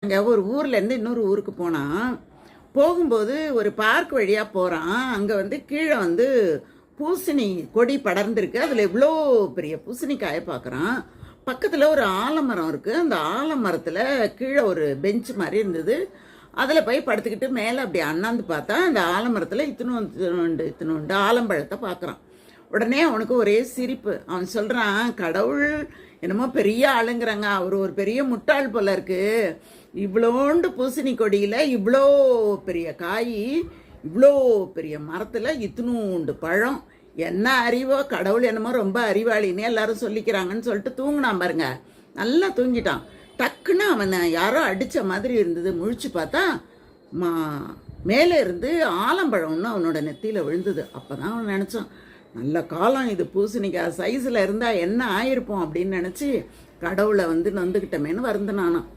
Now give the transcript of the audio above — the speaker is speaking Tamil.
அங்கே ஒரு ஊர்லேருந்து இன்னொரு ஊருக்கு போனான். போகும்போது ஒரு பார்க் வழியாக போகிறான். அங்கே வந்து கீழே வந்து பூசணி கொடி படர்ந்துருக்கு. அதில் எவ்வளோ பெரிய பூசணிக்காயை பார்க்குறான். பக்கத்தில் ஒரு ஆலமரம் இருக்குது. அந்த ஆலமரத்தில் கீழே ஒரு பெஞ்ச் மாதிரி இருந்தது. அதில் போய் படுத்துக்கிட்டு மேலே அப்படி அண்ணாந்து பார்த்தா அந்த ஆலமரத்தில் இத்தினோண்டு ஆலம்பழத்தை பார்க்குறான். உடனே அவனுக்கு ஒரே சிரிப்பு. அவன் சொல்கிறான், கடவுள் என்னமோ பெரிய ஆளுங்கிறாங்க, அவர் ஒரு பெரிய முட்டாள் போல இருக்கு. இவ்வளோண்டு பூசணி கொடியில் இவ்வளோ பெரிய காய், இவ்வளோ பெரிய மரத்தில் இத்தினூண்டு பழம், என்ன அறிவோ, கடவுள் என்னமோ ரொம்ப அறிவாளின்னு எல்லாரும் சொல்லிக்கிறாங்கன்னு சொல்லிட்டு தூங்கினான் பாருங்க. நல்லா தூங்கிட்டான். டக்குன்னு அவனை யாரோ அடித்த மாதிரி இருந்தது. முழிச்சு பார்த்தா மேலே இருந்து ஆலம்பழம்னு அவனோட நெத்தியில் விழுந்தது. அப்போ தான் அவன் நினச்சான், நல்ல காலம் இது, பூசணிக்காய் சைஸில் இருந்தால் என்ன ஆயிருப்போம் அப்படின்னு நினச்சி கடவுளை வந்து நொந்துக்கிட்டமேன்னு வருந்தினானான்.